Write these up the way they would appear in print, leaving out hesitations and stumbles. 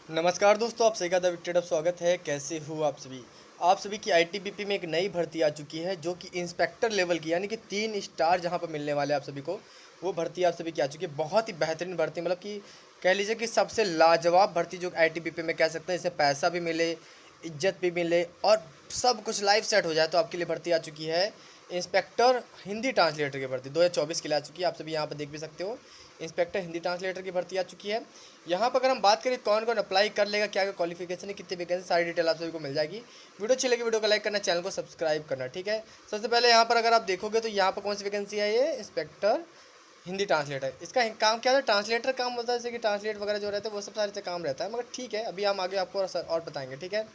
नमस्कार दोस्तों, आप सभी का द स्वागत है। कैसे हो आप सभी की आईटीबीपी में एक नई भर्ती आ चुकी है जो कि इंस्पेक्टर लेवल की, यानी कि 3 स्टार जहां पर मिलने वाले हैं आप सभी को, वो भर्ती आप सभी की आ चुकी है। बहुत ही बेहतरीन भर्ती, मतलब कि कह लीजिए कि सबसे लाजवाब भर्ती जो आईटीबीपी में कह सकते हैं। इससे पैसा भी मिले, इज्जत भी मिले और सब कुछ लाइफ सेट हो जाए, तो आपके लिए भर्ती आ चुकी है इंस्पेक्टर हिंदी ट्रांसलेटर की भर्ती 2024 के लिए आ चुकी है। आप सभी यहाँ पर देख भी सकते हो, इंस्पेक्टर हिंदी ट्रांसलेटर की भर्ती आ चुकी है। यहाँ पर अगर हम बात करें कौन कौन अप्लाई कर लेगा, क्या क्या क्वालिफिकेशन है, कितनी वैकेंसी, सारी डिटेल आप सभी को मिल जाएगी। वीडियो अच्छी लगी वीडियो को लाइक करना, चैनल को सब्सक्राइब करना, ठीक है। सबसे पहले यहाँ पर अगर आप देखोगे तो यहाँ पर कौन सी वैकेंसी है, ये इंस्पेक्टर हिंदी ट्रांसलेटर। इसका काम क्या होता है, ट्रांसलेटर काम होता है, जैसे कि ट्रांसलेट वगैरह जो रहता है वो सब सारे से काम रहता है, मगर ठीक है अभी हम आगे आपको और बताएंगे, ठीक है।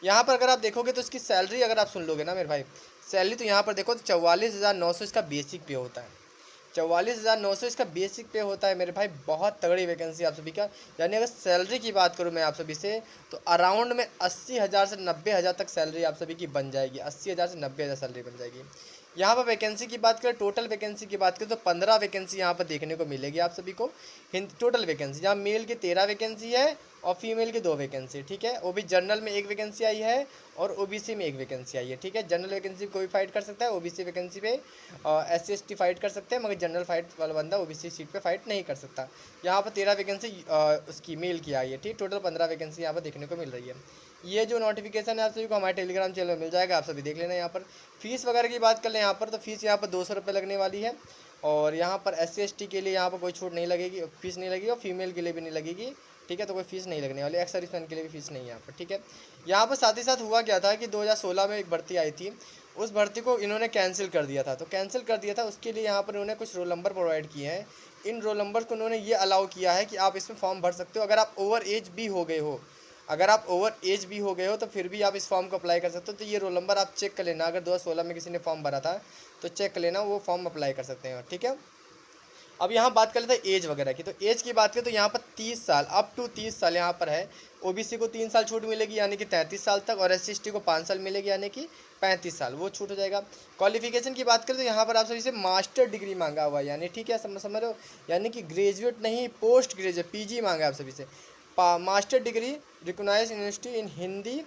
यहाँ पर अगर आप देखोगे तो इसकी सैलरी अगर आप सुन लोगे ना मेरे भाई, सैलरी तो यहाँ पर देखो तो 44,900 इसका बेसिक पे होता है। 44,900 इसका बेसिक पे होता है मेरे भाई। बहुत तगड़ी वैकेंसी आप सभी का। यानी अगर सैलरी की बात करूँ मैं आप सभी से, तो अराउंड में 80,000 से 90,000 तक सैलरी आप सभी की बन जाएगी। 80,000 से 90,000 सैलरी बन जाएगी। यहाँ पर वैकेंसी की बात करें, टोटल वैकेंसी की बात करें तो 15 वैकेंसी यहाँ पर देखने को मिलेगी आप सभी को। टोटल वैकेंसी जहाँ मेल की 13 वैकेंसी है और फीमेल की 2 वैकेंसी, ठीक है। वो भी जनरल में 1 वैकेंसी आई है और ओबीसी में 1 वैकेंसी आई है, ठीक है। जनरल वैकेंसी कोई फाइट कर सकता है, ओबीसी वैकेंसी पे SC ST फाइट कर सकते हैं, मगर जनरल फाइट वाला बंदा ओबीसी सीट पे फाइट नहीं कर सकता। यहाँ पर 13 वैकेंसी उसकी मेल की आई है, ठीक। टोटल 15 वैकेंसी यहाँ पर देखने को मिल रही है। ये जो नोटिफिकेशन है आप सभी को हमारे टेलीग्राम चैनल में मिल जाएगा, आप सभी देख लेना। यहाँ पर फीस वगैरह की बात कर लें यहाँ पर, तो फीस यहाँ पर 200 रुपये लगने वाली है। और यहाँ पर SC ST के लिए यहाँ पर कोई छूट नहीं लगेगी, फीस नहीं लगेगी, और फीमेल के लिए भी नहीं लगेगी, ठीक है। तो कोई फीस नहीं लगने वाली, एक्स सर्विसमैन के लिए भी फीस नहीं है यहाँ पर, ठीक है। यहाँ पर साथ ही साथ हुआ क्या था कि 2016 में एक भर्ती आई थी, उस भर्ती को इन्होंने कैंसिल कर दिया था। तो कैंसिल कर दिया था, उसके लिए यहाँ पर इन्होंने कुछ रोल नंबर प्रोवाइड किए हैं। इन रोल नंबर को उन्होंने ये अलाउ किया है कि आप इसमें फॉर्म भर सकते हो अगर आप ओवर एज भी हो गए हो। अगर आप ओवर एज भी हो गए हो तो फिर भी आप इस फॉर्म को अप्लाई कर सकते हो। तो ये रोल नंबर आप चेक कर लेना, अगर 2016 में किसी ने फॉर्म भरा था तो चेक कर लेना, वो फॉर्म अप्लाई कर सकते हैं, ठीक है। अब यहाँ बात कर लेते हैं एज वगैरह की। तो एज की बात करें तो यहाँ पर 30 साल, अप टू 30 साल यहाँ पर है। ओबीसी को 3 साल छूट मिलेगी यानी कि 33 साल तक, और SC ST को 5 साल मिलेगी यानी कि 35 साल, वो छूट हो जाएगा। क्वालिफिकेशन की बात करें तो यहाँ पर आप सभी से मास्टर डिग्री मांगा हुआ है, यानी ठीक है, समझ रहे हो, यानी कि ग्रेजुएट नहीं, पोस्ट ग्रेजुएट PG मांगा है आप सभी से। Master degree recognise university in Hindi,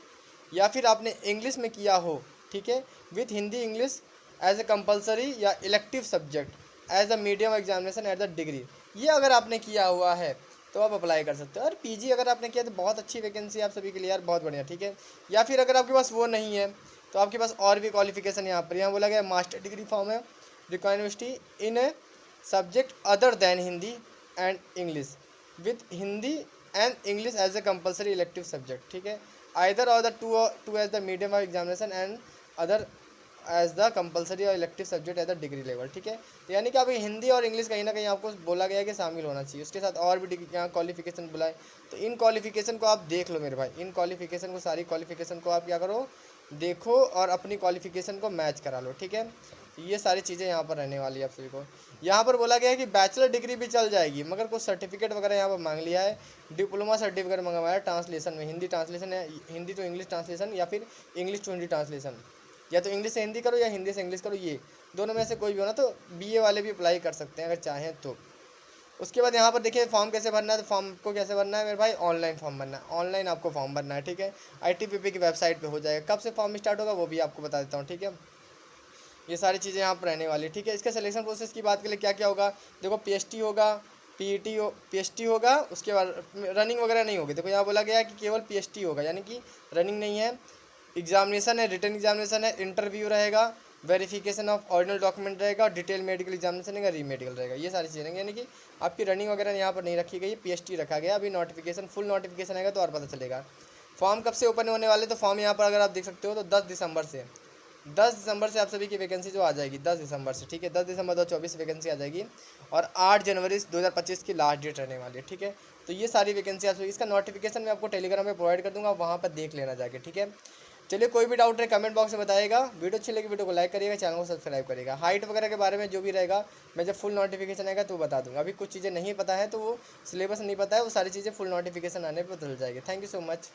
या फिर आपने इंग्लिश में किया हो, ठीक है, with Hindi English as a compulsory या elective subject as a medium examination at the degree. ये अगर आपने किया हुआ है तो आप अप्लाई कर सकते हो। और PG अगर आपने किया तो बहुत अच्छी वैकेंसी आप सभी के लिए यार, बहुत बढ़िया, ठीक है। या फिर अगर आपके पास वो नहीं है तो आपके पास और भी क्वालिफिकेशन यहाँ बोला गया, मास्टर डिग्री फॉर्म है required university in a subject other than Hindi and English, with Hindi and English as a compulsory elective subject, ठीक है। Either or the two as the medium of examination and other as the compulsory or elective subject as the degree level, ठीक है। तो यानी कि अभी हिंदी और English कहीं ना कहीं आपको बोला गया है कि शामिल होना चाहिए, उसके साथ और भी डिग्री यहाँ क्वालिफिकेशन बुलाए। तो इन क्वालिफिकेशन को आप देख लो मेरे भाई, इन क्वालिफिकेशन को, सारी क्वालिफिकेशन को आप क्या करो, देखो और अपनी क्वालिफिकेशन को मैच करा लो, ठीक है। ये सारी चीज़ें यहाँ पर रहने वाली है आप सभी को। यहाँ पर बोला गया है कि बैचलर डिग्री भी चल जाएगी, मगर कुछ सर्टिफिकेट वगैरह यहाँ पर मांग लिया है। डिप्लोमा सर्टिफिकेट मंगवाया है ट्रांसलेशन में, हिंदी ट्रांसलेशन है, हिंदी टू इंग्लिश ट्रांसलेशन, या फिर इंग्लिश टू हिंदी ट्रांसलेशन, या तो इंग्लिश से हिंदी करो या हिंदी से इंग्लिश करो, ये दोनों में से कोई भी हो ना। तो BA वाले भी अप्लाई कर सकते हैं अगर चाहें तो। उसके बाद यहाँ पर देखिए फॉर्म कैसे भरना है। तो फॉर्म को कैसे भरना है मेरे भाई, ऑनलाइन फॉर्म भरना है, ऑनलाइन आपको फॉर्म भरना है, ठीक है। ITBP की वेबसाइट पे हो जाएगा। कब से फॉर्म स्टार्ट होगा वो भी आपको बता देता हूँ, ठीक है। ये सारी चीज़ें यहाँ पर रहने वाली, ठीक है। इसका सिलेक्शन प्रोसेस की बात के लिए क्या क्या होगा, देखो PST होगा, PST होगा, उसके बाद रनिंग वगैरह नहीं होगी। देखो यहाँ बोला गया है कि केवल PST होगा, यानी कि रनिंग नहीं है। एग्जामिनेशन है, रिटन एग्जामिनेशन है, इंटरव्यू रहेगा, वेरिफिकेशन ऑफ ओरिजिनल डॉक्यूमेंट रहेगा, डिटेल मेडिकल एग्जामिनेशन रहेगा, रीमेडिकल रहेगा, ये सारी चीज़ें रहेंगी। यानी कि आपकी रनिंग वगैरह यहाँ पर नहीं रखी गई, PST रखा गया। अभी नोटिफिकेशन, फुल नोटिफिकेशन आएगा तो और पता चलेगा। फॉर्म कब से ओपन होने वाले, तो फॉर्म यहाँ पर अगर आप देख सकते हो तो 10 दिसंबर से, 10 दिसंबर से आप सभी की वैकेंसी जो आ जाएगी 10 दिसंबर से, ठीक है। 10 दिसंबर 2024 वैकेंसी आ जाएगी, और 8 जनवरी 2025 की लास्ट डेट रहने वाली है, ठीक है। तो ये सारी वैकेंसी आप सभी, इसका नोटिफिकेशन मैं आपको टेलीग्राम पे प्रोवाइड कर दूंगा, वहाँ पर देख लेना जाके, ठीक है। चलिए, कोई भी डाउट है कमेंट बॉक्स में बताइएगा। वीडियो अच्छी लगी वीडियो को लाइक करिएगा, चैनल को सब्सक्राइब करिएगा। हाइट वगैरह के बारे में जो भी रहेगा मैं जब फुल नोटिफिकेशन आएगा तो बता दूंगा। अभी कुछ चीज़ें नहीं पता है, तो वो सिलेबस नहीं पता है, वो सारी चीज़ें फुल नोटिफिकेशन आने पर बदल जाएगी। Thank you so much.